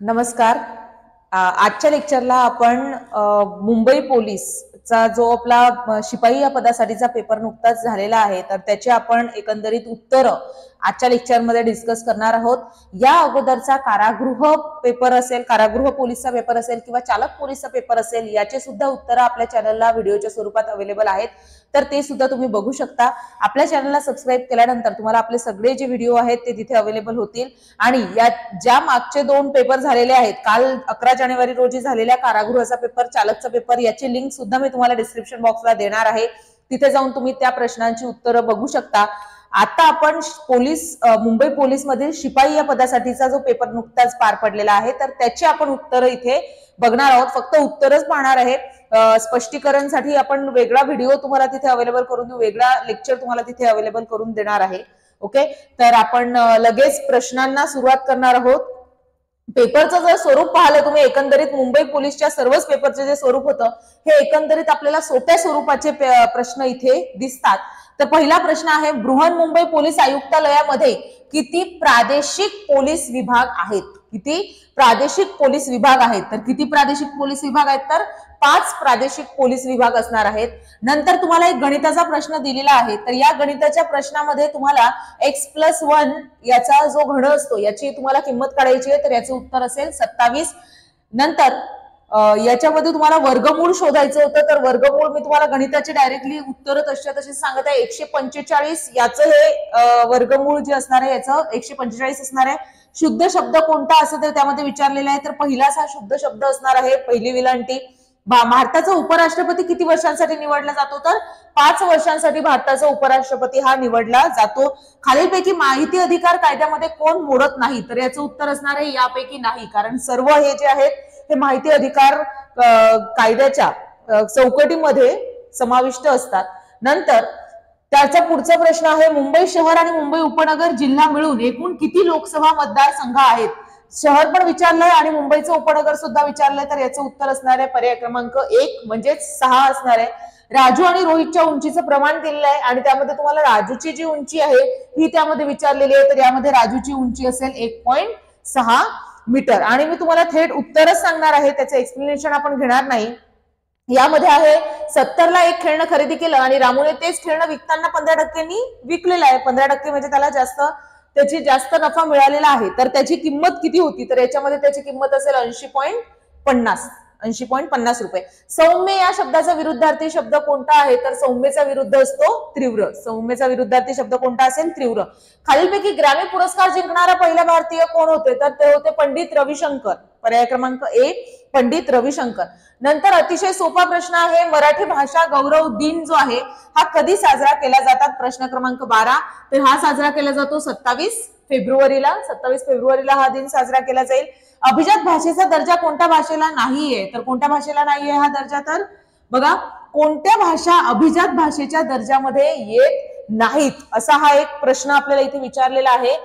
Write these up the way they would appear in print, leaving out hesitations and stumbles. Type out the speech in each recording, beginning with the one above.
नमस्कार. आजच्या लेक्चरला आपण मुंबई पोलीसचा जो आपला शिपाई या पदासाठीचा पेपर नुकताच झालेला आहे तर त्याची आपण एकंदरीत उत्तर आजच्या लेक्चरमध्ये डिस्कस करणार आहोत. या अगोदरचा कारागृह पेपर असेल, कारागृह पोलीसचा पेपर असेल किंवा चालक पोलीसचा पेपर असेल, याचे सुद्धा उत्तर आपल्या चॅनलला व्हिडिओच्या स्वरूपात अवेलेबल आहेत, तर ते सुद्धा तुम्ही बघू शकता. आपल्या चॅनलला सबस्क्राईब केल्यानंतर तुम्हाला आपले सगळे जे व्हिडिओ आहेत ते तिथे अवेलेबल होतील. आणि या ज्या मागचे 2 पेपर झालेले आहेत, काल 11 जानेवारी रोजी झालेल्या कारागृहाचा पेपर, चालकचा पेपर, याची लिंक सुद्धा मी तुम्हाला डिस्क्रिप्शन बॉक्सला देणार आहे. तिथे जाऊन तुम्ही त्या प्रश्नांची उत्तरं बघू शकता. आता आपण मुंबई पोलीस मधील शिपाई या पदासाठीचा जो पेपर नुकताच पार पडलेला आहे तर त्याची आपण उत्तरं इथे बघणार आहोत. फक्त उत्तरच पाहणार आहे. स्पष्टीकरणसाठी आपण वेगळा व्हिडिओ तुम्हाला तिथे अवेलेबल करून देऊ, वेगळा लेक्चर तुम्हाला तिथे अवेलेबल करून देणार आहे. ओके, तर आपण लगेच प्रश्नांना सुरुवात करणार आहोत. पेपरचं जर स्वरूप पाहिलं तुम्ही, एकंदरीत मुंबई पोलीसच्या सर्वच पेपरचे जे स्वरूप होतं हे एकंदरीत आपल्याला सोप्या स्वरूपाचे प्रश्न इथे दिसतात. तर पहिला प्रश्न आहे, बृहन्मुंबई पोलीस आयुक्तालयामध्ये किती प्रादेशिक पोलीस विभाग आहेत? किती प्रादेशिक पोलीस विभाग आहेत? तर किती प्रादेशिक पोलीस विभाग आहेत? तर 5 प्रादेशिक पोलीस विभाग असणार आहेत. नंतर तुम्हाला एक गणिताचा प्रश्न दिलेला आहे, तर या गणिताच्या प्रश्नामध्ये तुम्हाला x+1 याचा जो घन असतो याची तुम्हाला किंमत काढायची आहे, तर याचं उत्तर असेल 27. नंतर याच्यामध्ये तुम्हाला वर्गमूळ शोधायचं होतं, तर वर्गमूळ मी तुम्हाला गणिताचे डायरेक्टली उत्तर तशी सांगत आहे. 145 याचं हे वर्गमूळ जे असणार आहे याचं 145 असणार आहे. शुद्ध शब्द कोणता असेल तर त्यामध्ये विचारलेला आहे, तर पहिलाच हा शुद्ध शब्द असणार आहे, पहिली विलांटी. भारताचा उपराष्ट्रपती किती वर्षांसाठी निवडला जातो? तर 5 वर्षांसाठी भारताचा उपराष्ट्रपती हा निवडला जातो. खालीलपैकी माहिती अधिकार कायद्यामध्ये कोण मोडत नाही? तर याचं उत्तर असणार आहे यापैकी नाही, कारण सर्व हे जे आहेत हे माहिती अधिकार कायद्याच्या चौकटीमध्ये समाविष्ट असतात. नंतर त्याचा पुढचा प्रश्न आहे, मुंबई शहर आणि मुंबई उपनगर जिल्हा मिळून एकूण किती लोकसभा मतदारसंघ आहेत? शहर पण विचारलंय आणि मुंबईचं उपनगर सुद्धा विचारलंय, तर याचं उत्तर असणार आहे पर्याय क्रमांक 1 म्हणजेच 6 असणार आहे. राजू आणि रोहितच्या उंचीचं प्रमाण दिलेलं आहे आणि त्यामध्ये तुम्हाला राजूची जी उंची आहे ही त्यामध्ये विचारलेली आहे, तर यामध्ये राजूची उंची असेल 1.6 मीटर. आणि मी तुम्हाला थेट उत्तरच सांगणार आहे, त्याचं एक्सप्लेनेशन आपण घेणार नाही. यामध्ये आहे 70 ला एक खेळणं खरेदी केलं आणि रामूने तेच खेळणं विकताना 15% विकलेलं आहे. 15% म्हणजे त्याला जास्त नफा मिळालेला आहे, तर त्याची किंमत किती होती? तर याच्यामध्ये त्याची किंमत असेल 80.50 रुपये. सौम्य या शब्दाचा विरुद्धार्थी शब्द कोणता आहे? तर सौम्यचा विरुद्ध असतो तीव्र. सौम्यचा विरुद्धार्थी शब्द कोणता असेल? तीव्र. खालीलपैकी ग्रॅमी पुरस्कार जिंकणारा पहिला भारतीय कोण होते? तर ते होते पंडित रविशंकर. पर्याय क्रमांक 1 पंडित रविशंकर. नंतर अतिशय सोपा प्रश्न आहे, मराठी भाषा गौरव दिन जो आहे हा कधी साजरा केला जातात? प्रश्न क्रमांक 12. तर हा साजरा केला जातो 27 फेब्रुवारीला. 27 फेब्रुवारीला हा दिन साजरा केला जाईल. अभिजात भाषेचा दर्जा कोणत्या भाषेला नाहीये? तर कोणत्या भाषेला नाहीये हा दर्जा? तर बघा, कोणत्या भाषा अभिजात भाषेच्या दर्जामध्ये येत नाहीत, असा हा एक प्रश्न आपल्याला इथे विचारलेला आहे.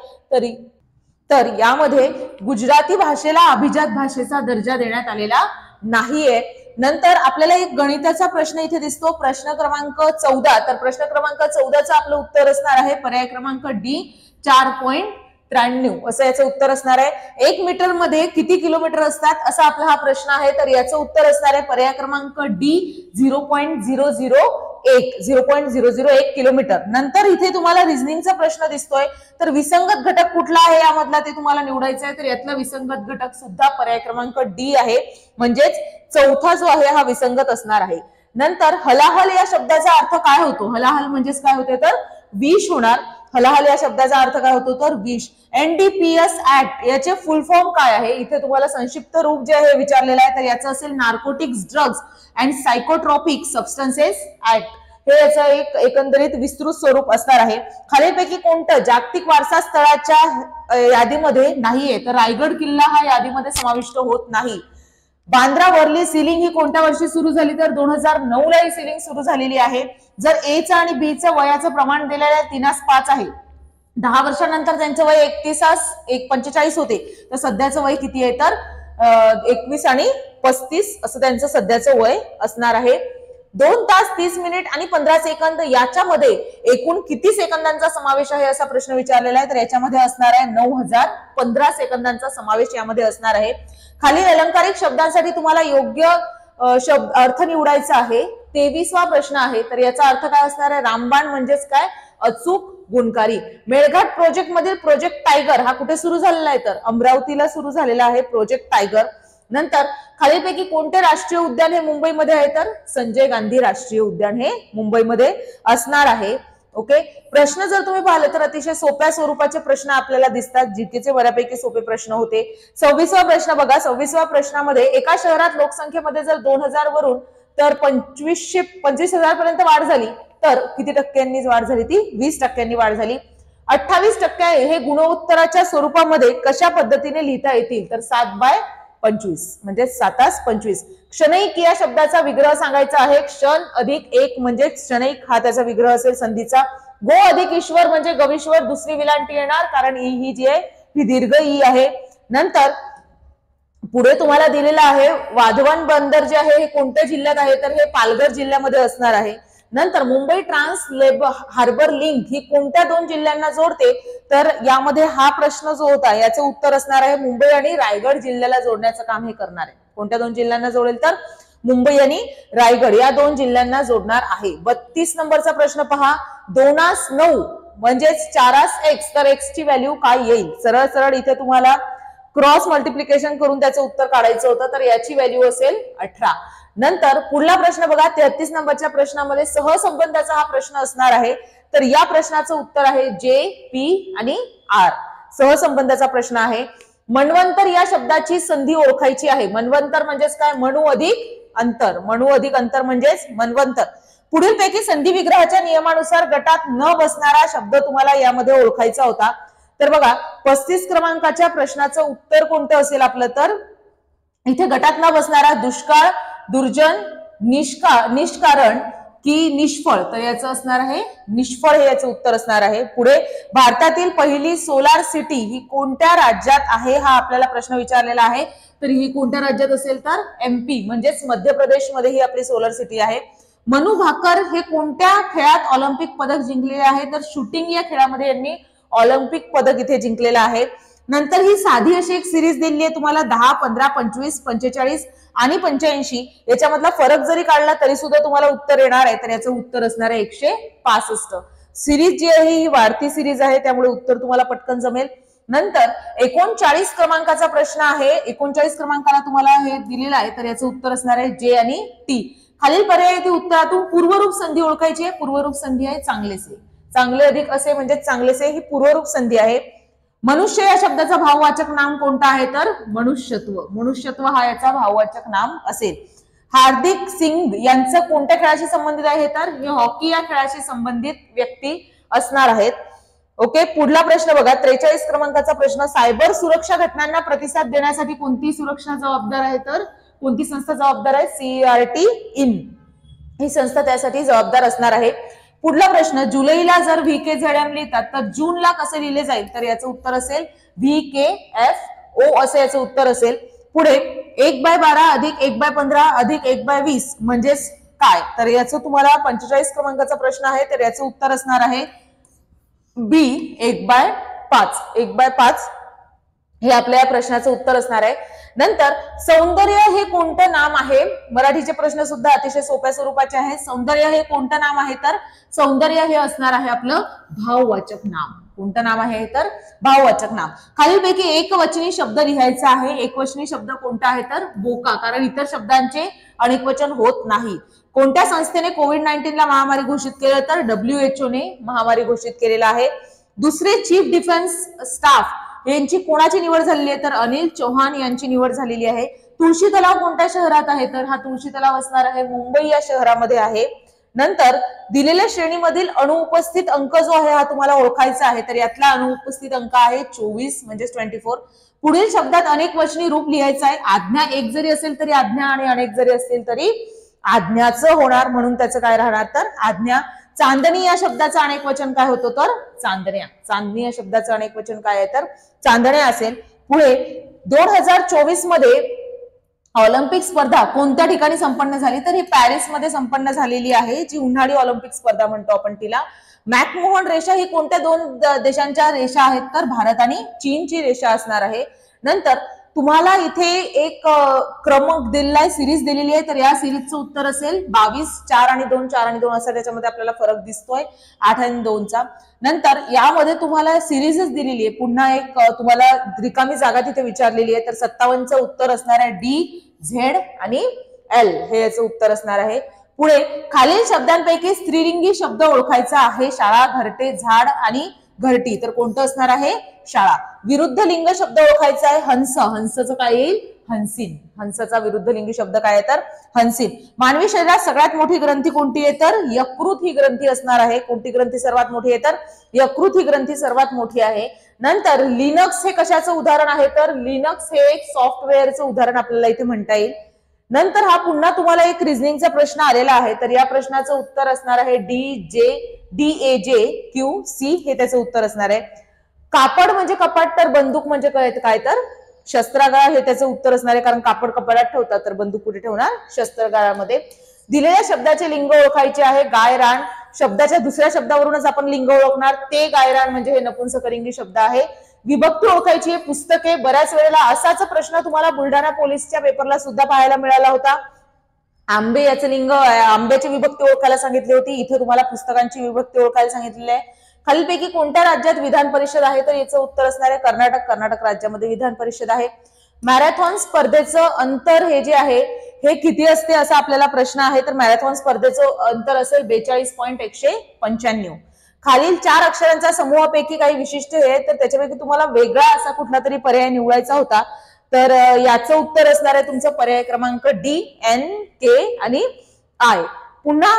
तर यामध्ये गुजराती भाषेला अभिजात भाषेचा दर्जा देण्यात आलेला नाहीये. नंतर आपल्याला एक गणिताचा प्रश्न इथे दिसतो, प्रश्न क्रमांक 14. तर प्रश्न क्रमांक 14चं आपलं उत्तर असणार आहे पर्याय क्रमांक डी 4.93 असं याचं उत्तर असणार आहे. 1 मीटर मध्ये किती किलोमीटर असतात असा आपला हा प्रश्न आहे, तर याचं उत्तर असणार आहे पर्याय क्रमांक डी 0.001 किलोमीटर. नंतर इथे तुम्हाला रिझनिंगचा प्रश्न दिसतोय, तर विसंगत घटक कुठला आहे यामधला ते तुम्हाला निवडायचा आहे, तर यातला विसंगत घटक सुद्धा पर्याय क्रमांक डी आहे, म्हणजेच चौथा जो आहे हा विसंगत असणार आहे. नंतर हलाहल या शब्दाचा अर्थ काय होतो? हलाहल म्हणजेच काय होते? तर विष होणार. हलाहल या शब्दाचा अर्थ काय होतो? तर विष. NDPS ऍक्ट याचे फुल फॉर्म काय आहे? इथे तुम्हाला संक्षिप्त रूप जे आहे विचारलेलं आहे, तर याचं असेल narcotics drugs and psychotropic substances act. हे याचं एक एकंदरीत विस्तृत स्वरूप असणार आहे. खालीलपैकी कोणतं जागतिक वारसा स्थळाच्या यादीमध्ये नाहीये? तर रायगड किल्ला हा यादीमध्ये समाविष्ट होत नाही. बांद्रा वर्ली सीलिंग ही कोणत्या वर्षी सुरू झाली? तर 2009 ला ही सीलिंग सुरू झालेली आहे. जर एचं आणि बीचं वयाचं प्रमाण दिलेलं आहे 3:5 आहे, 10 वर्षानंतर त्यांचं वय 45 होते, तर सध्याचं वय किती आहे? तर 21 आणि 35 असं त्यांचं सध्याचं वय असणार आहे. 2 तास 30 मिनिट आणि 15 सेकंद याच्यामध्ये एकूण किती सेकंदांचा समावेश आहे असा प्रश्न विचारलेला आहे. तर याच्यामध्ये असणार आहे 9015 सेकंदांचा समावेश यामध्ये असणार आहे. खालील अलंकारिक शब्दांसाठी तुम्हाला योग्य शब्द अर्थ निवडायचा आहे. 23वा प्रश्न आहे. तर याचा अर्थ काय असणार आहे? रामबाण म्हणजेच काय? अचूक गुणकारी. मेळघाट प्रोजेक्ट मधील प्रोजेक्ट टायगर हा कुठे सुरू झालेला आहे? तर अमरावतीला सुरू झालेला आहे प्रोजेक्ट टायगर. नंतर खालीलपैकी कोणते राष्ट्रीय उद्यान हे मुंबईमध्ये आहे? तर संजय गांधी राष्ट्रीय उद्यान हे मुंबईमध्ये असणार आहे. ओके, प्रश्न जर तुम्ही पाहिले तर अतिशय सोप्या स्वरूपाचे प्रश्न आपल्याला दिसतात. जीकेचे बऱ्यापैकी सोपे प्रश्न होते. 26वा प्रश्न बघा. 26व्या प्रश्नामध्ये एका शहरात लोकसंख्येमध्ये जर 2000 वरून तर 25,000 पर्यंत वाढ झाली तर किती टक्क्यांनी वाढ झाली? ती 20% वाढ झाली. 28% हे गुणोत्तराच्या स्वरूपामध्ये कशा पद्धतीने लिहिता येतील? तर 7/25 म्हणजे 7×25. क्षणैक या शब्दाचा विग्रह सांगायचा आहे. क्षण अधिक एक म्हणजे क्षणैक हा त्याचा विग्रह असेल संधीचा. गो अधिक ईश्वर म्हणजे गवीश्वर, दुसरी विलांटी येणार कारण ही जी आहे ही दीर्घ ई आहे. नंतर पुढे तुम्हाला दिलेलं आहे वाधवान बंदर जे आहे हे कोणत्या जिल्ह्यात आहे? तर हे पालघर जिल्ह्यामध्ये असणार आहे. नंतर मुंबई ट्रान्स हार्बर लिंक ही कोणत्या 2 जिल्ह्यांना जोडते? तर यामध्ये हा प्रश्न जो होता याचं उत्तर असणार आहे मुंबई आणि रायगड जिल्ह्याला जोडण्याचं काम हे करणार आहे. कोणत्या 2 जिल्ह्यांना जोडेल? तर मुंबई आणि रायगड या 2 जिल्ह्यांना जोडणार आहे. 32 नंबरचा प्रश्न पहा. 2×9 म्हणजेच 4x तर x ची व्हॅल्यू काय येईल? सरळ सरळ इथे तुम्हाला क्रॉस मल्टिप्लिकेशन करून त्याचं उत्तर काढायचं होतं. तर याची व्हॅल्यू असेल 18. नंतर पुढला प्रश्न बघा. 33 नंबरच्या प्रश्नामध्ये सहसंबंधाचा हा प्रश्न असणार आहे. तर या प्रश्नाचं उत्तर आहे जे, पी आणि आर. सहसंबंधाचा प्रश्न आहे. मन्वंतर या शब्दाची संधी ओळखायची आहे. मन्वंतर म्हणजेच काय? मनू अधिक अंतर. मनू अधिक अंतर म्हणजेच मन्वंतर. पुढीलपैकी संधी विग्रहाच्या नियमानुसार गटात न बसणारा शब्द तुम्हाला यामध्ये ओळखायचा होता. तर बघा 35 क्रमांकाच्या प्रश्नाचं उत्तर कोणतं असेल आपलं? तर इथे गटात न बसणारा दुष्काळ, दुर्जन, निष्कारण की निष्फळ. तर याचं असणार आहे निष्फळ हे याचं उत्तर असणार आहे. पुढे भारतातील पहिली सोलार सिटी ही कोणत्या राज्यात आहे हा आपल्याला प्रश्न विचारलेला आहे. तर ही कोणत्या राज्यात असेल? तर MP म्हणजेच मध्य प्रदेशमध्ये ही आपली सोलर सिटी आहे. मनू भाकर हे कोणत्या खेळात ऑलिम्पिक पदक जिंकलेले आहे? तर शूटिंग या खेळामध्ये यांनी ऑलिम्पिक पदक इथे जिंकलेलं आहे. नंतर ही साधी अशी एक सिरीज दिलेली आहे तुम्हाला 10, 15, 25, 45 आणि 85. याच्यामधला फरक जरी काढला तरी सुद्धा तुम्हाला उत्तर येणार आहे. तर याचं उत्तर असणार आहे 165. सिरीज जी आहे ही वाढती सिरीज आहे त्यामुळे उत्तर तुम्हाला पटकन जमेल. नंतर 39 क्रमांकाचा प्रश्न आहे. 39 क्रमांकाला तुम्हाला हे दिलेलं आहे तर याचं उत्तर असणार आहे जे आणि टी. खालील पर्याय येथे उत्तरातून पूर्वरूप संधी ओळखायची आहे. पूर्वरूप संधी आहे चांगलेसे. चांगले अधिक असे म्हणजे चांगलेसे ही पूर्वरूप संधी आहे. मनुष्य या शब्दाचा भाववाचक नाम कोणता आहे? तर मनुष्यत्व. मनुष्यत्व हा याचा भाववाचक नाम असेल. हार्दिक सिंग यांचं कोणत्या खेळाशी संबंधित आहे? तर हे हॉकी या खेळाशी संबंधित व्यक्ती असणार आहेत. ओके, पुढला प्रश्न बघा. 43 क्रमांकाचा प्रश्न. सायबर सुरक्षा घटनांना प्रतिसाद देण्यासाठी कोणती सुरक्षा जबाबदार आहे? तर कोणती संस्था जबाबदार आहे? CERT IN ही संस्था त्यासाठी जबाबदार असणार आहे. पुढला प्रश्न. जुलैला जर VKZM लिहितात तर जूनला कसे लिहिले जाईल? तर याचं उत्तर असेल VKFO असं याचं उत्तर असेल. पुढे 1/12 अधिक 1/15 अधिक 1/20 म्हणजेच काय? तर याचं तुम्हाला 45 क्रमांकाचा प्रश्न आहे तर याचं उत्तर असणार आहे B 1/5. 1/5 हे आपल्या या प्रश्नाचं उत्तर असणार आहे. नंतर सौंदर्य हे कोणतं नाम आहे? मराठीचे प्रश्न सुद्धा अतिशय सोप्या स्वरूपाचे आहेत. सौंदर्य हे कोणतं नाम आहे? तर सौंदर्य हे असणार आहे आपलं भाववाचक नाम. कोणतं नाम आहे? तर भाववाचक नाम. खालीलपैकी एकवचनी शब्द लिहायचा आहे. एकवचनी शब्द कोणता आहे? तर बोका. कारण इतर शब्दांचे अनेकवचन होत नाही. कोणत्या संस्थेने कोविड-19 ला महामारी घोषित केलं? तर WHO ने महामारी घोषित केलेला आहे. दुसरे चीफ डिफेन्स स्टाफ यांची कोणाची निवड झालेली आहे? तर अनिल चौहान यांची निवड झालेली आहे. तुळशी तलाव कोणत्या शहरात आहे? तर हा तुळशी तलाव असणार आहे मुंबई या शहरामध्ये आहे. नंतर दिलेल्या श्रेणीमधील अनुपस्थित अंक जो आहे हा तुम्हाला ओळखायचा आहे. तर यातला अनुपस्थित अंक आहे 24 म्हणजे 24. पुढील शब्दात अनेक वचनी रूप लिहायचं आहे. आज्ञा एक जरी असेल तरी आज्ञा आणि अनेक जरी असतील तरी आज्ञाचं होणार म्हणून त्याचं काय राहणार? तर आज्ञा. चांदणी या शब्दाचं अनेक वचन काय होतं? तर चांदण्या. चांदणी या शब्दाचं अनेक वचन काय आहे? तर चांदण्या असेल. पुढे 2024 मध्ये ऑलिम्पिक स्पर्धा कोणत्या ठिकाणी संपन्न झाली, तर ही पॅरिसमध्ये संपन्न झालेली आहे, जी उन्हाळी ऑलिम्पिक स्पर्धा म्हणतो आपण तिला. मॅकमोहन रेषा ही कोणत्या दोन देशांच्या रेषा आहेत, तर भारत आणि चीनची रेषा असणार आहे. नंतर तुम्हाला इथे एक क्रमांक दिलेला आहे, सिरीज दिलेली आहे, तर या सिरीजचं उत्तर असेल 22, 4 आणि 2, 4 आणि 2 असा त्याच्यामध्ये आपल्याला फरक दिसतोय 8 आणि 2चा. नंतर यामध्ये तुम्हाला सिरीजच दिलेली आहे, पुन्हा एक तुम्हाला रिकामी जागा तिथे विचारलेली आहे, तर 57चं उत्तर असणार आहे डी, झेड आणि एल हे याचं उत्तर असणार आहे. पुढे खालील शब्दांपैकी स्त्रीलिंगी शब्द ओळखायचा आहे, शाळा, घरटे, झाड आणि घरटी, तर कोणतं असणार आहे, शाळा. विरुद्ध लिंग शब्द ओळखायचा आहे, हंस, हंसचं काय येईल, हंसीन, हंसाचा विरुद्ध लिंगी शब्द काय आहे, तर हंसीन. मानवी शरीरात सगळ्यात मोठी ग्रंथी कोणती आहे, तर यकृत ही ग्रंथी असणार आहे. कोणती ग्रंथी सर्वात मोठी आहे, तर यकृत ही ग्रंथी सर्वात मोठी आहे. नंतर लिनक्स हे कशाचं उदाहरण आहे, तर लिनक्स हे एक सॉफ्टवेअरचं उदाहरण आपल्याला इथे म्हणता येईल. नंतर हा पुन्हा तुम्हाला एक रिझनिंगचा प्रश्न आलेला आहे, तर या प्रश्नाचं उत्तर असणार आहे DAJ, हे त्याचं उत्तर असणार आहे. कापड म्हणजे कपाट, तर बंदूक म्हणजे काय, तर शस्त्रागार हे त्याचं उत्तर असणार आहे, कारण कापड कपाटात ठेवतात, तर बंदूक कुठे ठेवणार, शस्त्रागारामध्ये. दिलेल्या शब्दाचे लिंग ओळखायचे आहे, गायरान, शब्दाच्या दुसऱ्या शब्दावरूनच आपण लिंग ओळखणार, ते गायरान म्हणजे हे नपुंसकलिंगी शब्द आहे. विभक्ती ओळखायची आहे, पुस्तके. बऱ्याच वेळेला असाच प्रश्न तुम्हाला बुलढाणा पोलीसच्या पेपरला सुद्धा पाहायला मिळाला होता. आंबे याचं लिंग, आंब्याची विभक्ती ओळखायला सांगितली होती, इथे तुम्हाला पुस्तकांची विभक्ती ओळखायला सांगितलेली आहे. खालीलपैकी कोणत्या राज्यात विधान परिषद आहे, तर याचं उत्तर असणार आहे कर्नाटक, कर्नाटक राज्यामध्ये विधान परिषद आहे. मॅरेथॉन स्पर्धेचं अंतर हे जे आहे हे किती असते असा आपल्याला प्रश्न आहे, तर मॅरेथॉन स्पर्धेचं अंतर असेल 42.195. खालील 4 अक्षरांच्या समूहापैकी काही विशिष्ट आहे, तर त्याच्यापैकी तुम्हाला वेगळा असा कुठला तरी पर्याय निवडायचा होता, तर याचं उत्तर असणार आहे तुमचं पर्याय क्रमांक डी, एन, के आणि आय. पुन्हा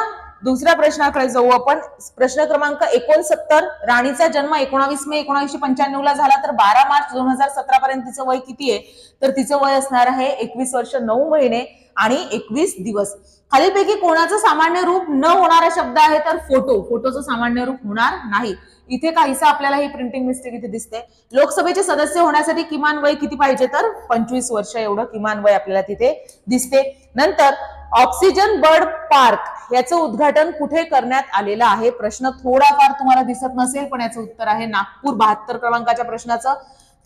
दुसऱ्या प्रश्नाकडे जाऊ आपण. प्रश्न क्रमांक 69. राणीचा जन्म 19 मे 1995 ला झाला, तर 12 मार्च 2017 पर्यंत तिचं वय किती आहे, तर तिचं वय असणार आहे 21 वर्ष 9 महिने आणि 21 दिवस. खालीलपैकी कोणाचं सामान्य रूप न होणारा शब्द आहे, तर फोटो, फोटोचं सामान्य रूप होणार नाही. इथे काहीसा आपल्याला ही प्रिंटिंग मिस्टेक इथे दिसते. लोकसभेचे सदस्य होण्यासाठी किमान वय किती पाहिजे, तर 25 वर्ष एवढं किमान वय आपल्याला तिथे दिसते. नंतर ऑक्सिजन बर्ड पार्क याचं उद्घाटन कुठे करण्यात आलेलं आहे, प्रश्न थोडाफार तुम्हाला दिसत नसेल, पण याचं उत्तर आहे नागपूर. 72 क्रमांकाच्या प्रश्नाचं.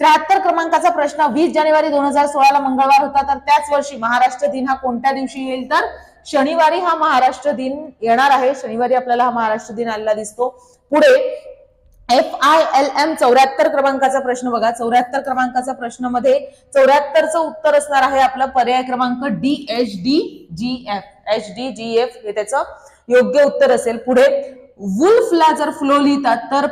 73 क्रमांकाचा प्रश्न, 20 जानेवारी 2016 ला मंगळवार होता, तर त्याच वर्षी महाराष्ट्र दिन हा कोणत्या दिवशी येईल, तर शनिवारी हा महाराष्ट्र दिन येणार आहे. शनिवारी आपल्याला हा महाराष्ट्र दिन आलेला दिसतो. पुढे FILM 74 क्रमांकाचा प्रश्न बघा. 74 क्रमांकाचा प्रश्न मध्ये 74चं उत्तर असणार आहे आपला पर्याय क्रमांक HDGF हे त्याचं योग्य उत्तर असेल. पुढे वुल्फला जर फ्लो लिहितात तर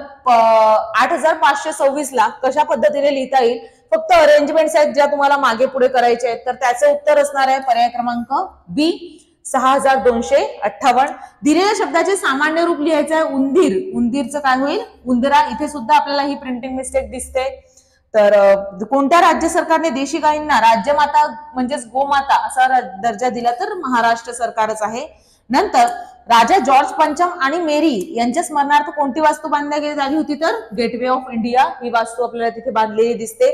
8526 ला कशा पद्धतीने लिहिता येईल, फक्त अरेंजमेंट्स आहेत ज्या तुम्हाला मागे पुढे करायचे आहेत, तर त्याचं उत्तर असणार आहे पर्याय क्रमांक बी, 6258. दिलेल्या शब्दाचे सामान्य रूप लिहायचं आहे उंदीर, उंदीरचं काय होईल, उंदरा. इथे सुद्धा आपल्याला ही प्रिंटिंग मिस्टेक दिसते. तर कोणत्या राज्य सरकारने देशी गायींना राज्यमाता म्हणजेच गोमाता असा दर्जा दिला, तर महाराष्ट्र सरकारच आहे. नंतर राजा जॉर्ज पंचम आणि मेरी यांच्या स्मरणार्थ कोणती वास्तू बांधण्यात आली होती, तर गेटवे ऑफ इंडिया ही वास्तू आपल्याला तिथे बांधलेली दिसते.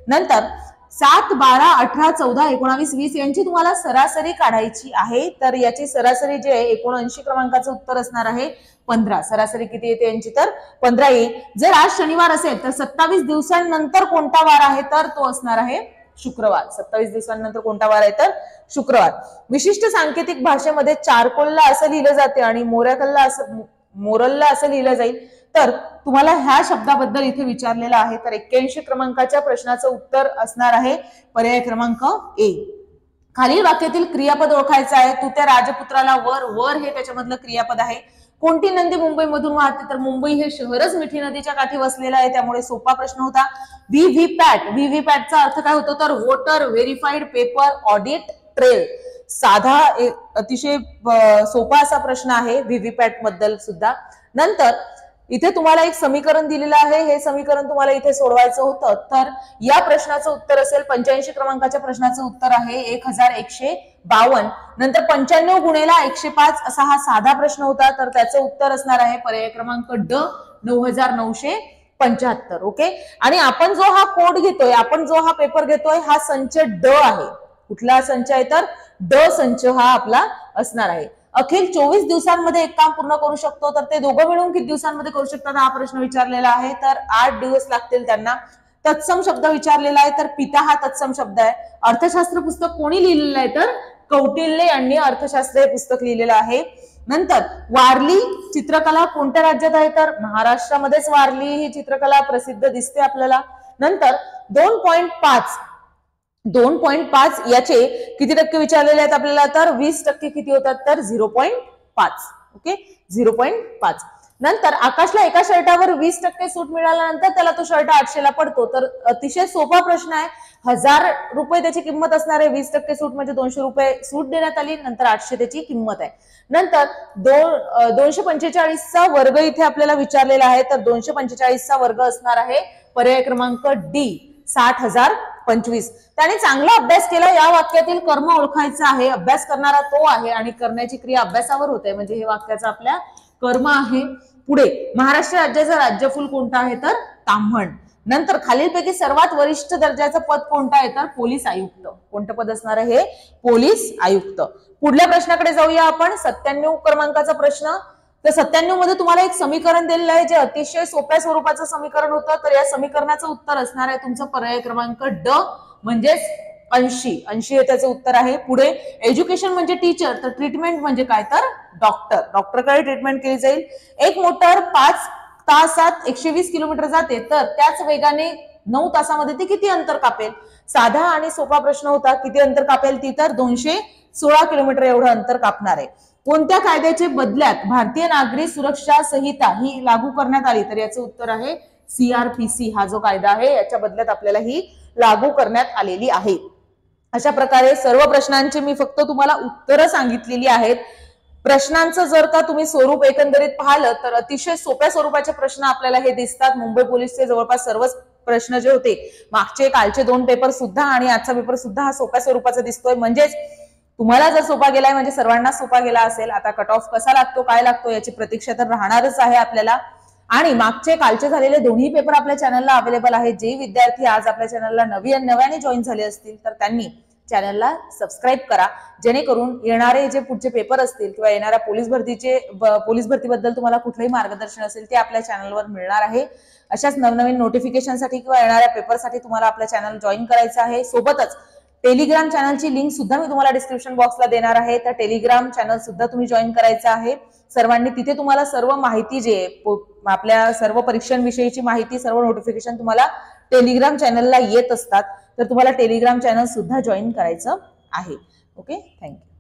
नंतर 7, 12, 18, 14, 19, 20 यांची तुम्हाला सरासरी काढायची आहे, तर याची सरासरी जे आहे 79 क्रमांकाचं उत्तर असणार आहे 15. सरासरी किती येते यांची, तर 15 येईल. जर आज शनिवार असेल तर 27 दिवसांनंतर कोणता वार आहे, तर तो असणार आहे शुक्रवार. 27 दिवसांनंतर कोणता वार आहे, तर शुक्रवार. विशिष्ट सांकेतिक भाषेमध्ये चारकोलला असं लिहिलं जाते आणि मोरलला असं लिहिलं जाईल, तर तुम्हाला ह्या शब्दाबद्दल इथे विचारलेलं आहे, तर 81 क्रमांकाच्या प्रश्नाचं उत्तर असणार आहे पर्याय क्रमांक ए. खालील वाक्यातील क्रियापद ओळखायचं आहे. तू त्या राजपुत्राला वर, वर हे त्याच्यामधलं क्रियापद आहे. कोणती नदी मुंबई मधून वाहते, तर मुंबई हे शहरच मिठी नदीच्या काठी वसलेलं आहे, त्यामुळे सोपा प्रश्न होता. व्हीव्हीपॅटचा अर्थ काय होतो, तर voter verified paper audit trail. साधा अतिशय सोपा असा प्रश्न आहे व्हीव्हीपॅट बद्दल सुद्धा. नंतर इथे तुम्हाला एक समीकरण दिलेलं आहे, हे समीकरण तुम्हाला इथे सोडवायचं होतं, तर या प्रश्नाचं उत्तर असेल 85 क्रमांकाच्या प्रश्नाचं उत्तर आहे 1152. नंतर 95 गुणेला 105 असा हा साधा प्रश्न होता, तर त्याचं उत्तर असणार आहे पर्याय क्रमांक ड, 9975. ओके. आणि आपण जो हा कोड घेतोय, आपण जो हा पेपर घेतोय, हा संच ड आहे. कुठला संच आहे तर ड संच हा आपला असणार आहे. अखिल 24 दिवसांमध्ये एक काम पूर्ण करू शकतो, तर ते दोघं मिळून किती दिवसांमध्ये करू शकतात हा प्रश्न विचारलेला आहे. तर 8 दिवस लागतील त्यांना. तत्सम शब्द विचारलेला आहे, तर पिता हा तत्सम शब्द आहे. अर्थशास्त्र पुस्तक कोणी लिहिलेलं आहे तर कौटिल्य यांनी अर्थशास्त्र हे पुस्तक लिहिलेलं आहे. नंतर वारली चित्रकला कोणत्या राज्यात आहे तर महाराष्ट्रामध्येच वारली ही चित्रकला प्रसिद्ध दिसते आपल्याला. नंतर 2.5 याचे किती टक्के विचारलेले आहेत आपल्याला तर 20% किती होतात तर 0.5. ओके, 0.5. नंतर आकाशला एका शर्टावर 20% सूट मिळाल्यानंतर त्याला तो शर्ट 800 ला पडतो. तर अतिशय सोपा प्रश्न आहे. 1000 रुपये त्याची किंमत असणार आहे. 20% सूट म्हणजे 200 रुपये सूट देण्यात आली, नंतर 800 त्याची किंमत आहे. नंतर 245 चा वर्ग इथे आपल्याला विचारलेला आहे. तर 245 चा वर्ग असणार आहे पर्याय क्रमांक डी 60,025. त्याने चांगला अभ्यास केला. या वाक्यातील कर्म ओळखायचं आहे. अभ्यास करणारा तो आहे आणि करण्याची क्रिया अभ्यासावर होते, म्हणजे हे वाक्याचं आपल्या कर्म आहे. पुढे महाराष्ट्र राज्याचं राज्यफूल कोणतं आहे तर ताम्हण. नंतर खालीलपैकी सर्वात वरिष्ठ दर्जाचं पद कोणतं आहे तर पोलीस आयुक्त. कोणतं पद असणार आहे हे पोलीस आयुक्त. पुढल्या प्रश्नाकडे जाऊया आपण. 97 क्रमांकाचा प्रश्न. तर 97 मध्ये तुम्हाला एक समीकरण दिलेलं आहे जे अतिशय सोप्या स्वरूपाचं समीकरण होतं. तर या समीकरणाचं उत्तर असणार आहे तुमचं पर्याय क्रमांक ड म्हणजेच 80 हे त्याचं उत्तर आहे. पुढे एज्युकेशन म्हणजे टीचर, तर ट्रीटमेंट म्हणजे काय तर डॉक्टर. डॉक्टरकडे ट्रीटमेंट केली जाईल. एक मोटर 5 तासात 120 किलोमीटर जाते, तर त्याच वेगाने 9 तासामध्ये ती किती अंतर कापेल. साधा आणि सोपा प्रश्न होता. किती अंतर कापेल ती तर 216 किलोमीटर एवढं अंतर कापणार आहे. कोणत्या कायद्याचे बदल्यात भारतीय नागरी सुरक्षा संहिता ही लागू करण्यात आली तर याचं उत्तर आहे CRPC हा जो कायदा आहे याच्या बदल्यात आपल्याला ही लागू करण्यात आलेली आहे. अशा प्रकारे सर्व प्रश्नांची मी फक्त तुम्हाला उत्तरं सांगितलेली आहेत. प्रश्नांचं जर का तुम्ही स्वरूप एकंदरीत पाहिलं तर अतिशय सोप्या स्वरूपाचे प्रश्न आपल्याला हे दिसतात. मुंबई पोलीसचे जवळपास सर्वच प्रश्न जे होते मागचे कालचे 2 पेपर सुद्धा आणि आजचा पेपर सुद्धा हा सोप्या स्वरूपाचा दिसतोय. म्हणजेच तुम्हाला जर सोपा गेलाय म्हणजे सर्वांना सोपा गेला असेल. आता कट ऑफ कसा लागतो काय लागतो याची प्रतीक्षा तर राहणारच आहे आपल्याला. आणि मागचे कालचे झालेले दोन्ही पेपर आपल्या चॅनलला अवेलेबल आहेत. जे विद्यार्थी आज आपल्या चॅनलला नव्याने जॉईन झाले असतील तर त्यांनी चॅनलला सबस्क्राईब करा, जेणेकरून येणारे जे पुढचे पेपर असतील किंवा येणाऱ्या पोलीस भरतीबद्दल तुम्हाला कुठलंही मार्गदर्शन असेल ते आपल्या चॅनलवर मिळणार आहे. अशाच नवनवीन नोटिफिकेशनसाठी किंवा येणाऱ्या पेपरसाठी तुम्हाला आपल्या चॅनल जॉईन करायचं आहे. सोबतच टेलिग्राम चॅनलची लिंक सुद्धा मी तुम्हाला डिस्क्रिप्शन बॉक्सला देणार आहे. तर टेलिग्राम चॅनल सुद्धा तुम्ही जॉईन करायचं आहे सर्वांनी. तिथे तुम्हाला सर्व माहिती जे आपल्या सर्व परीक्षांविषयीची माहिती, सर्व नोटिफिकेशन तुम्हाला टेलिग्राम चॅनलला येत असतात. तर तुम्हाला टेलिग्राम चॅनल सुद्धा जॉईन करायचं आहे. Okay, thank you.